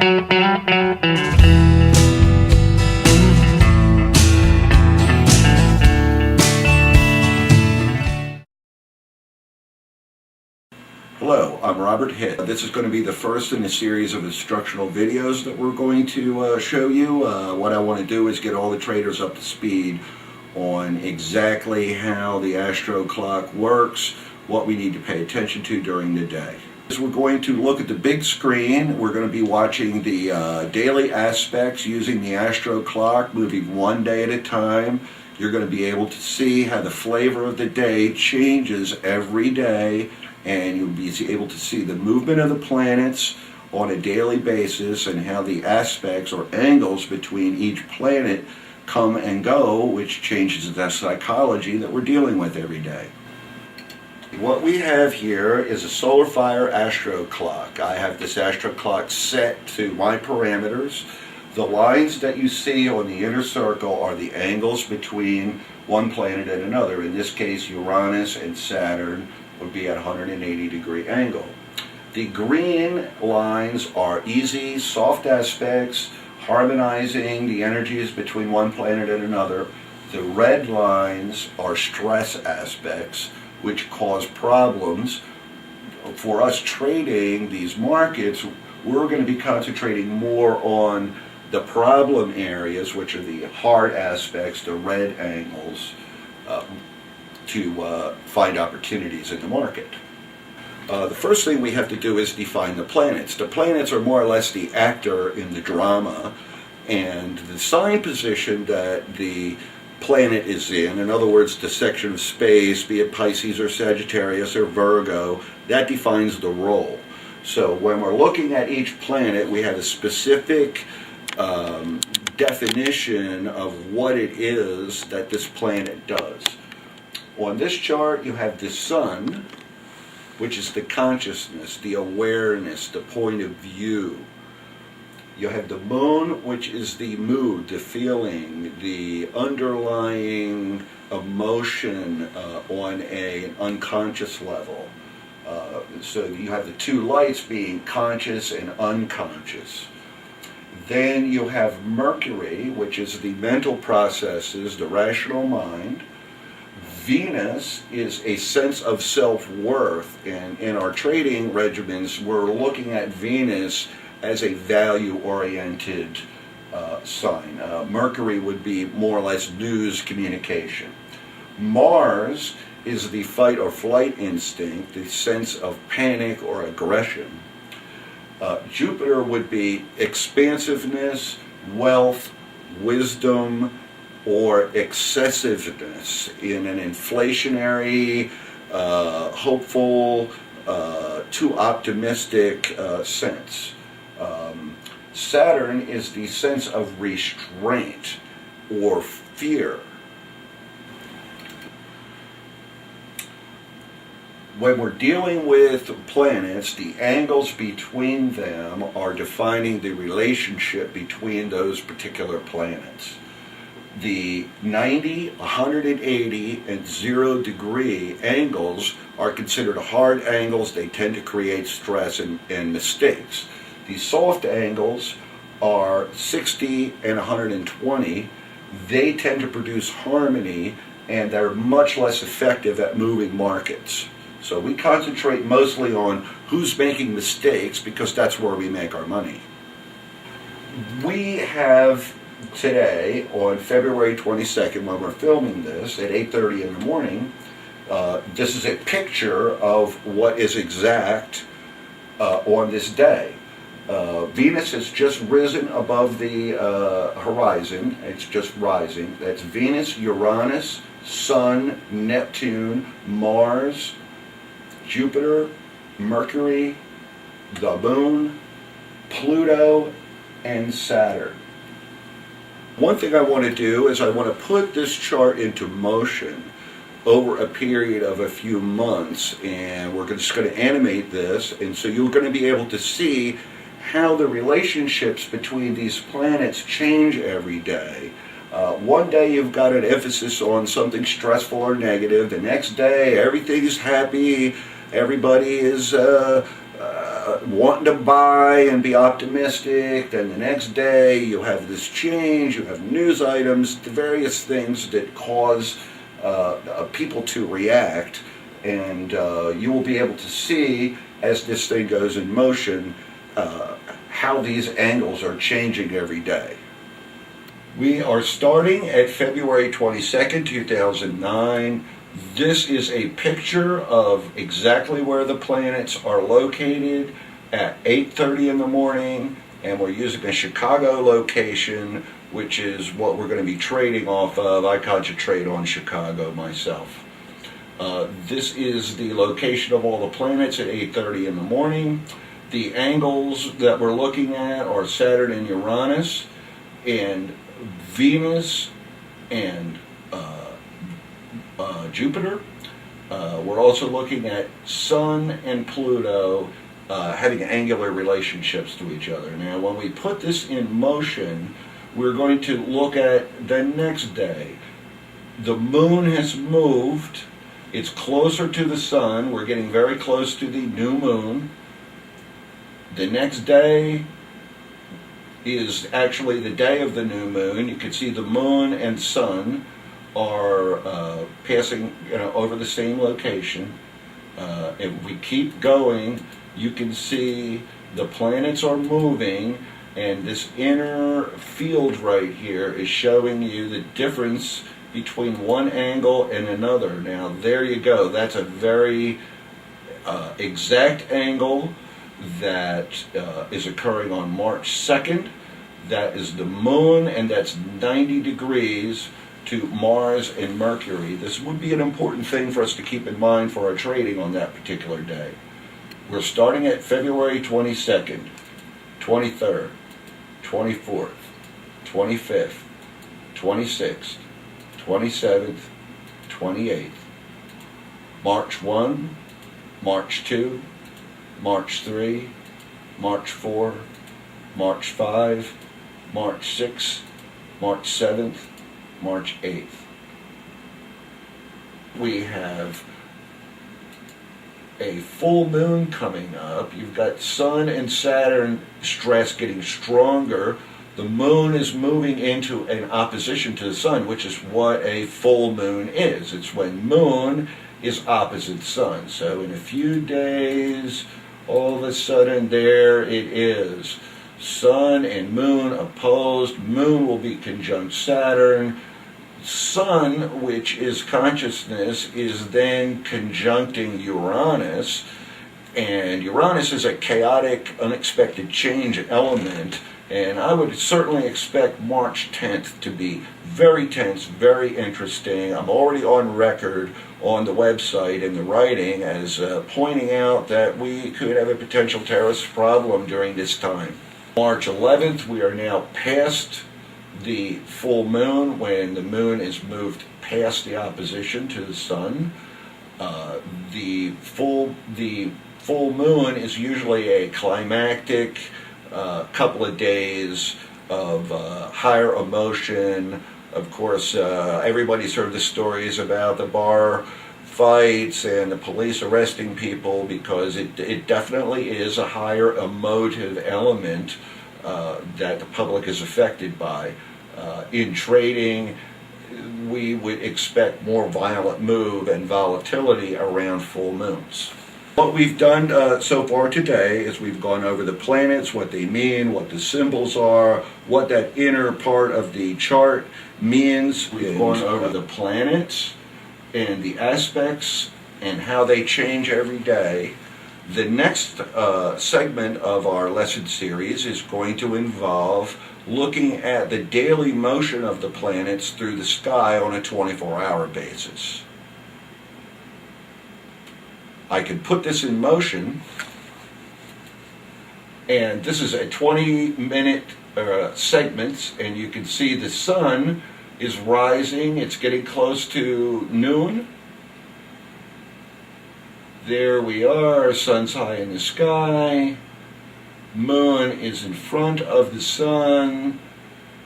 Hello, I'm Robert Hitt. This is going to be the first in a series of instructional videos that we're going to show you. What I want to do is get all the traders up to speed on exactly how the Astro Clock works, what we need to pay attention to during the day. As we're going to look at the big screen, we're going to be watching the daily aspects using the Astro Clock, moving one day at a time. You're going to be able to see how the flavor of the day changes every day, and you'll be able to see the movement of the planets on a daily basis and how the aspects or angles between each planet come and go, which changes the psychology that we're dealing with every day. What we have here is a Solar Fire Astro Clock. I have this Astro Clock set to my parameters. The lines that you see on the inner circle are the angles between one planet and another. In this case, Uranus and Saturn would be at a 180-degree angle. The green lines are easy, soft aspects, harmonizing the energies between one planet and another. The red lines are stress aspects, which cause problems. For us trading these markets, we're going to be concentrating more on the problem areas, which are the hard aspects, the red angles, to find opportunities in the market. The first thing we have to do is define the planets. The planets are more or less the actor in the drama, and the sign position that the planet is in other words, the section of space, be it Pisces or Sagittarius or Virgo, that defines the role. So when we're looking at each planet, we have a specific definition of what it is that this planet does. On this chart, you have the sun, which is the consciousness, the awareness, the point of view. You have the moon, which is the mood, the feeling, the underlying emotion on an unconscious level. So you have the two lights being conscious and unconscious. Then you have Mercury, which is the mental processes, the rational mind. Venus is a sense of self-worth, and in our trading regimens, we're looking at Venus as a value-oriented sign. Mercury would be more or less news communication. Mars is the fight or flight instinct, the sense of panic or aggression. Jupiter would be expansiveness, wealth, wisdom, or excessiveness in an inflationary, hopeful, too optimistic sense. Saturn is the sense of restraint or fear. When we're dealing with planets, the angles between them are defining the relationship between those particular planets. The 90, 180, and 0 degree angles are considered hard angles. They tend to create stress and mistakes. The soft angles are 60 and 120. They tend to produce harmony, and they're much less effective at moving markets. So we concentrate mostly on who's making mistakes because that's where we make our money. We have today, on February 22nd, when we're filming this at 8:30 in the morning, this is a picture of what is exact on this day. Venus has just risen above the horizon. It's just rising. That's Venus, Uranus, Sun, Neptune, Mars, Jupiter, Mercury, the Moon, Pluto, and Saturn. One thing I want to do is I want to put this chart into motion over a period of a few months, and we're just going to animate this, and so you're going to be able to see how the relationships between these planets change every day. One day you've got an emphasis on something stressful or negative. The next day everything is happy. Everybody is wanting to buy and be optimistic. Then the next day you'll have this change, you have news items, the various things that cause people to react, and you will be able to see as this thing goes in motion how these angles are changing every day. We are starting at February 22nd, 2009. This is a picture of exactly where the planets are located at 8:30 in the morning, and we're using a Chicago location, which is what we're going to be trading off of. I concentrate on Chicago myself. This is the location of all the planets at 8:30 in the morning. The angles that we're looking at are Saturn and Uranus, and Venus and Jupiter. We're also looking at Sun and Pluto having angular relationships to each other. Now, when we put this in motion, we're going to look at the next day. The moon has moved. It's closer to the sun. We're getting very close to the new moon. The next day is actually the day of the new moon. You can see the moon and sun are passing over the same location. If we keep going, you can see the planets are moving, and this inner field right here is showing you the difference between one angle and another. Now there you go. That's a very exact angle that is occurring on March 2nd. That is the moon, and that's 90 degrees to Mars and Mercury. This would be an important thing for us to keep in mind for our trading on that particular day. We're starting at February 22nd, 23rd, 24th, 25th, 26th, 27th, 28th, March 1, March 2, March 3, March 4, March 5, March 6, March 7th, March 8th. We have a full moon coming up. You've got Sun and Saturn stress getting stronger. The moon is moving into an opposition to the sun, which is what a full moon is. It's when moon is opposite sun. So in a few days, all of a sudden there it is. Sun and moon opposed. Moon will be conjunct Saturn. Sun, which is consciousness, is then conjuncting Uranus. And Uranus is a chaotic, unexpected change element. And I would certainly expect March 10th to be very tense, very interesting. I'm already on record on the website and the writing as pointing out that we could have a potential terrorist problem during this time. March 11th, we are now past the full moon, when the moon is moved past the opposition to the sun. The full moon is usually a climactic couple of days of higher emotion. Of course, everybody's heard the stories about the bar fights and the police arresting people, because it definitely is a higher emotive element that the public is affected by. In trading, we would expect more violent move and volatility around full moons. What we've done so far today is we've gone over the planets, what they mean, what the symbols are, what that inner part of the chart means. We've gone over the planets and the aspects and how they change every day. The next segment of our lesson series is going to involve looking at the daily motion of the planets through the sky on a 24-hour basis. I can put this in motion, and this is a 20-minute segments, and you can see the sun is rising. It's getting close to noon. There we are, sun's high in the sky. Moon is in front of the sun.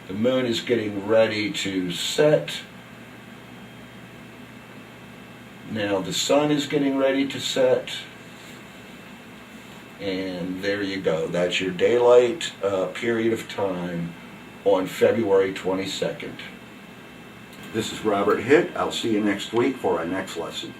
The moon is getting ready to set. Now the sun is getting ready to set. And there you go. That's your daylight period of time on February 22nd. This is Robert Hitt. I'll see you next week for our next lesson.